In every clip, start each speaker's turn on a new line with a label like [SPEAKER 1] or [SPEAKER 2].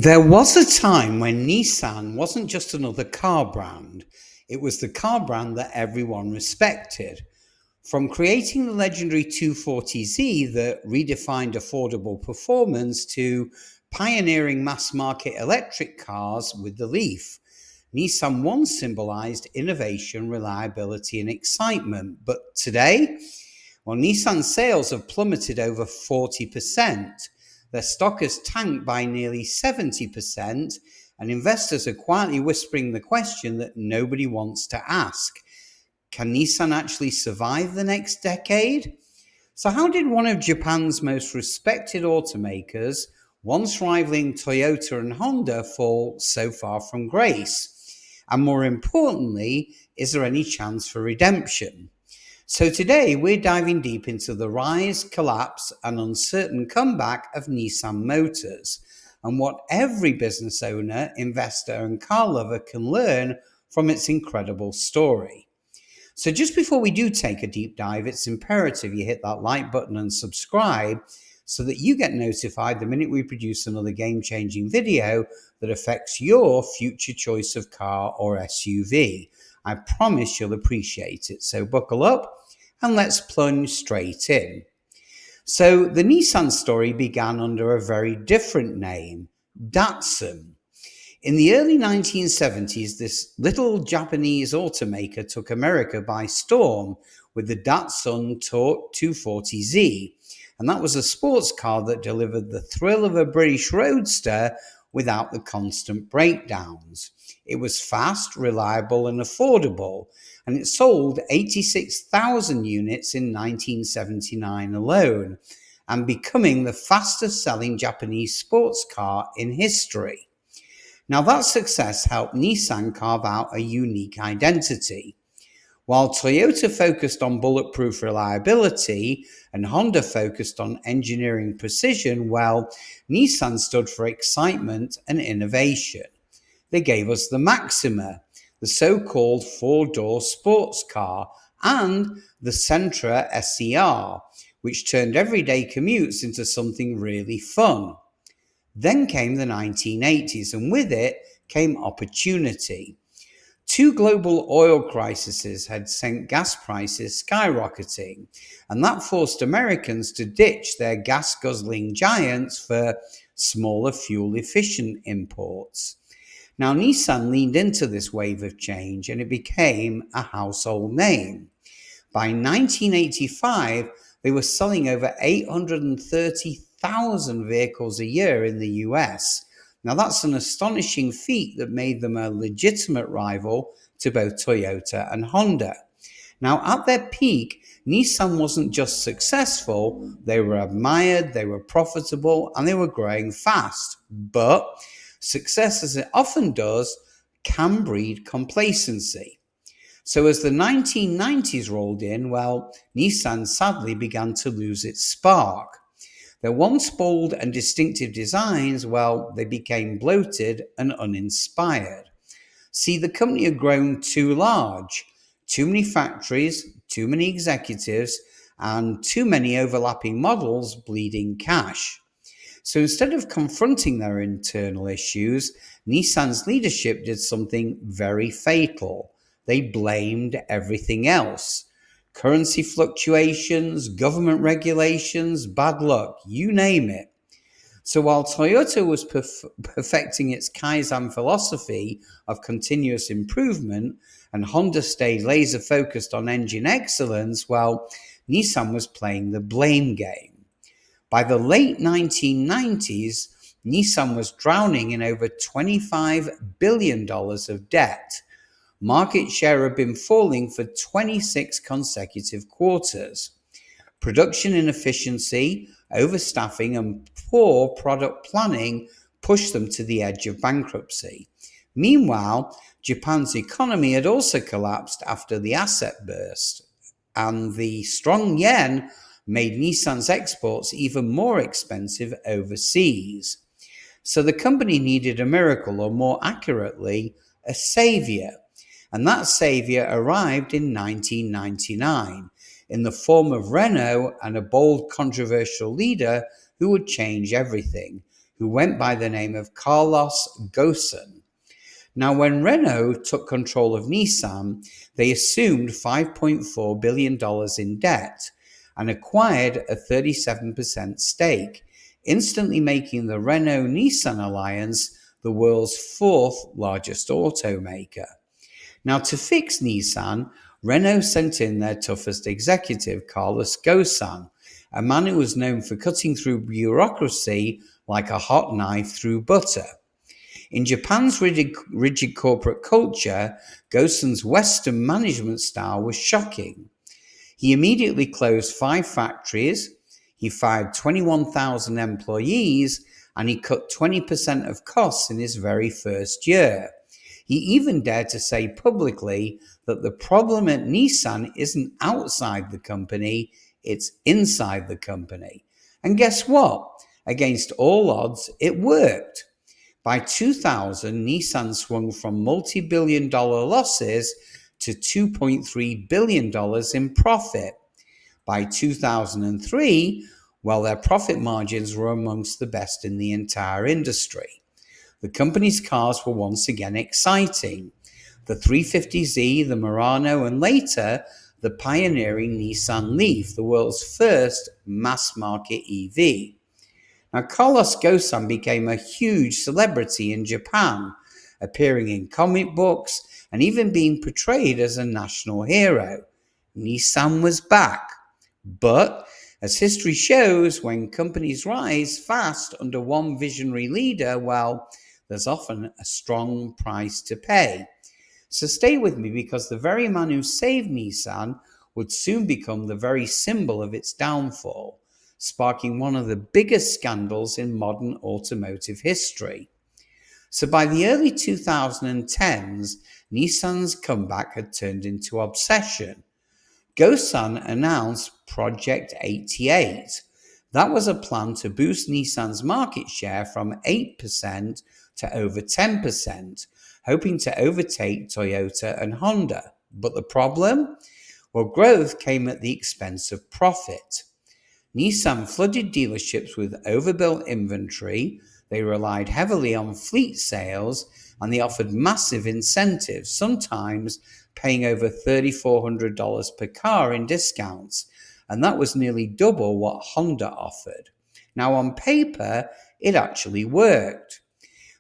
[SPEAKER 1] There was a time when Nissan wasn't just another car brand, it was the car brand that everyone respected. From creating the legendary 240Z that redefined affordable performance to pioneering mass market electric cars with the Leaf, Nissan once symbolized innovation, reliability, and excitement. But today, well, Nissan sales have plummeted over 40%. Their stock has tanked by nearly 70%, and investors are quietly whispering the question that nobody wants to ask. Can Nissan actually survive the next decade? So, how did one of Japan's most respected automakers, once rivaling Toyota and Honda, fall so far from grace? And more importantly, is there any chance for redemption? So today we're diving deep into the rise, collapse, and uncertain comeback of Nissan Motors and what every business owner, investor, and car lover can learn from its incredible story. So just before we do take a deep dive, it's imperative you hit that like button and subscribe so that you get notified the minute we produce another game-changing video that affects your future choice of car or SUV. I promise you'll appreciate it. So buckle up and let's plunge straight in. So the Nissan story began under a very different name, Datsun. In the early 1970s, this little Japanese automaker took America by storm with the Datsun 240Z, and that was a sports car that delivered the thrill of a British roadster without the constant breakdowns. It was fast, reliable, and affordable, and it sold 86,000 units in 1979 alone, and becoming the fastest selling Japanese sports car in history. Now, that success helped Nissan carve out a unique identity. While Toyota focused on bulletproof reliability and Honda focused on engineering precision, well, Nissan stood for excitement and innovation. They gave us the Maxima, the so-called four-door sports car, and the Sentra SER, which turned everyday commutes into something really fun. Then came the 1980s, and with it came opportunity. Two global oil crises had sent gas prices skyrocketing, and that forced Americans to ditch their gas-guzzling giants for smaller, fuel-efficient imports. Now, Nissan leaned into this wave of change, and it became a household name. By 1985, they were selling over 830,000 vehicles a year in the US. Now, that's an astonishing feat that made them a legitimate rival to both Toyota and Honda. Now, at their peak, Nissan wasn't just successful, they were admired, they were profitable, and they were growing fast. But success, as it often does, can breed complacency. So as the 1990s rolled in, well, Nissan sadly began to lose its spark. Their once bold and distinctive designs, well, they became bloated and uninspired. See, the company had grown too large, too many factories, too many executives, and too many overlapping models bleeding cash. So instead of confronting their internal issues, Nissan's leadership did something very fatal. They blamed everything else. Currency fluctuations, government regulations, bad luck, you name it. So while Toyota was perfecting its Kaizen philosophy of continuous improvement and Honda stayed laser focused on engine excellence, well, Nissan was playing the blame game. By the late 1990s, Nissan was drowning in over $25 billion of debt. Market share had been falling for 26 consecutive quarters. Production inefficiency, overstaffing, and poor product planning pushed them to the edge of bankruptcy. Meanwhile, Japan's economy had also collapsed after the asset burst, and the strong yen made Nissan's exports even more expensive overseas. So the company needed a miracle, or more accurately, a savior. And that savior arrived in 1999 in the form of Renault and a bold, controversial leader who would change everything, who went by the name of Carlos Ghosn. Now, when Renault took control of Nissan, they assumed $5.4 billion in debt and acquired a 37% stake, instantly making the Renault-Nissan alliance the world's fourth largest automaker. Now, to fix Nissan, Renault sent in their toughest executive, Carlos Ghosn, a man who was known for cutting through bureaucracy like a hot knife through butter. In Japan's rigid corporate culture, Ghosn's Western management style was shocking. He immediately closed 5 factories, he fired 21,000 employees, and he cut 20% of costs in his very first year. He even dared to say publicly that the problem at Nissan isn't outside the company, it's inside the company. And guess what? Against all odds, it worked. By 2000, Nissan swung from multi-billion-dollar losses to $2.3 billion in profit. By 2003, well, their profit margins were amongst the best in the entire industry. The company's cars were once again exciting. The 350Z, the Murano, and later, the pioneering Nissan Leaf, the world's first mass-market EV. Now, Carlos Ghosn became a huge celebrity in Japan, appearing in comic books and even being portrayed as a national hero. Nissan was back. But, as history shows, when companies rise fast under one visionary leader, well, there's often a strong price to pay. So stay with me, because the very man who saved Nissan would soon become the very symbol of its downfall, sparking one of the biggest scandals in modern automotive history. So by the early 2010s, Nissan's comeback had turned into obsession. Ghosn announced Project 88. That was a plan to boost Nissan's market share from 8% to over 10%, hoping to overtake Toyota and Honda. But the problem? Well, growth came at the expense of profit. Nissan flooded dealerships with overbuilt inventory, they relied heavily on fleet sales, and they offered massive incentives, sometimes paying over $3,400 per car in discounts, and that was nearly double what Honda offered. Now, on paper, it actually worked.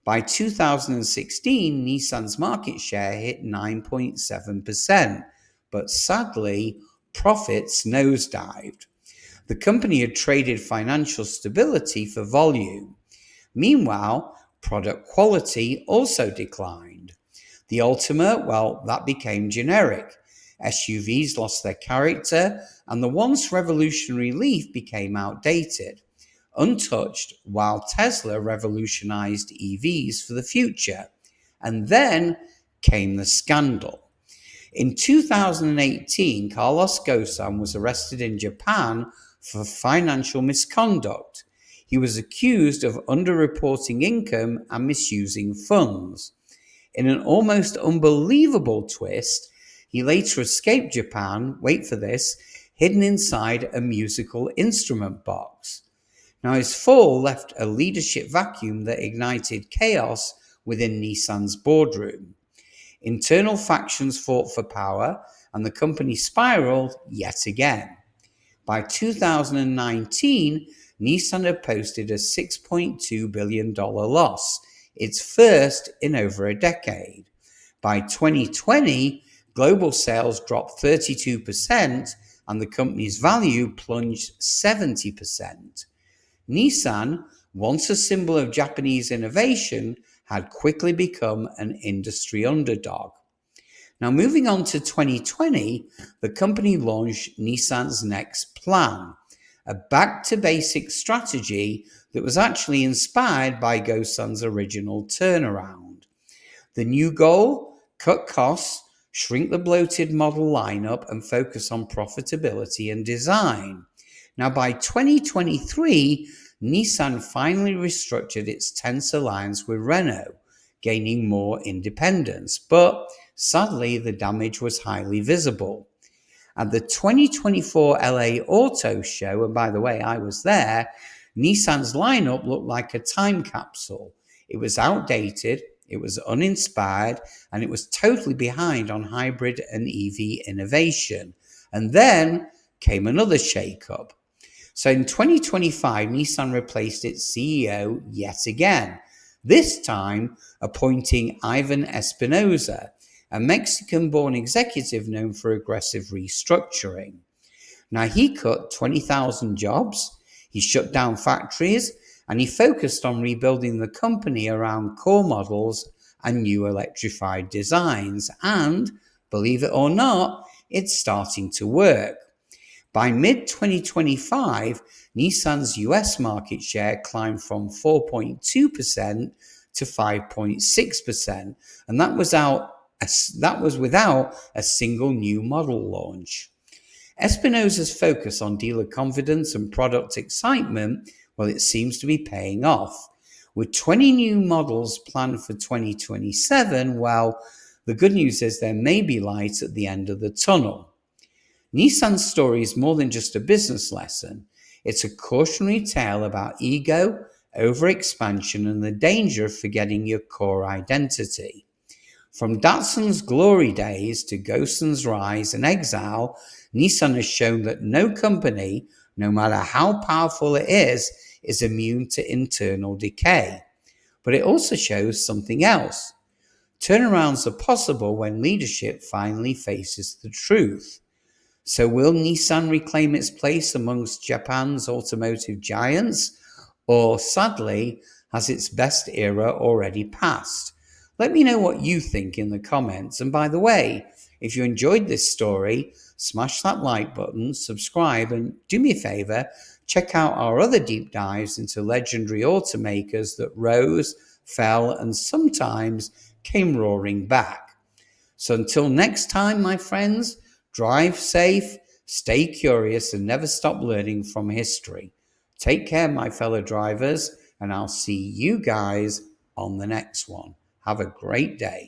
[SPEAKER 1] By 2016, Nissan's market share hit 9.7%, but sadly, profits nosedived. The company had traded financial stability for volume. Meanwhile, product quality also declined. The Altima, well, that became generic. SUVs lost their character, and the once revolutionary Leaf became outdated, untouched, while Tesla revolutionized EVs for the future. And then came the scandal. In 2018, Carlos Ghosn was arrested in Japan for financial misconduct. He was accused of underreporting income and misusing funds. In an almost unbelievable twist, he later escaped Japan, wait for this, hidden inside a musical instrument box. Now, his fall left a leadership vacuum that ignited chaos within Nissan's boardroom. Internal factions fought for power, and the company spiraled yet again. By 2019, Nissan had posted a $6.2 billion loss, its first in over a decade. By 2020, global sales dropped 32%, and the company's value plunged 70%. Nissan, once a symbol of Japanese innovation, had quickly become an industry underdog. Now, moving on to 2020, the company launched Nissan's next plan, a back-to-basics strategy that was actually inspired by Ghosn's original turnaround. The new goal? Cut costs, shrink the bloated model lineup, and focus on profitability and design. Now, by 2023, Nissan finally restructured its tense alliance with Renault, gaining more independence. But sadly, the damage was highly visible. At the 2024 LA Auto Show, and by the way, I was there, Nissan's lineup looked like a time capsule. It was outdated, it was uninspired, and it was totally behind on hybrid and EV innovation. And then came another shake-up. So in 2025, Nissan replaced its CEO yet again, this time appointing Ivan Espinosa, a Mexican-born executive known for aggressive restructuring. Now, he cut 20,000 jobs, he shut down factories, and he focused on rebuilding the company around core models and new electrified designs. And, believe it or not, it's starting to work. By mid-2025, Nissan's US market share climbed from 4.2% to 5.6%, and that was without a single new model launch. Espinosa's focus on dealer confidence and product excitement, well, it seems to be paying off. With 20 new models planned for 2027, well, the good news is there may be light at the end of the tunnel. Nissan's story is more than just a business lesson. It's a cautionary tale about ego, overexpansion, and the danger of forgetting your core identity. From Datsun's glory days to Ghosn's rise and exile, Nissan has shown that no company, no matter how powerful it is immune to internal decay. But it also shows something else. Turnarounds are possible when leadership finally faces the truth. So will Nissan reclaim its place amongst Japan's automotive giants? Or sadly, has its best era already passed? Let me know what you think in the comments. And by the way, if you enjoyed this story, smash that like button, subscribe, and do me a favor, check out our other deep dives into legendary automakers that rose, fell, and sometimes came roaring back. So until next time, my friends, drive safe, stay curious, and never stop learning from history. Take care, my fellow drivers, and I'll see you guys on the next one. Have a great day.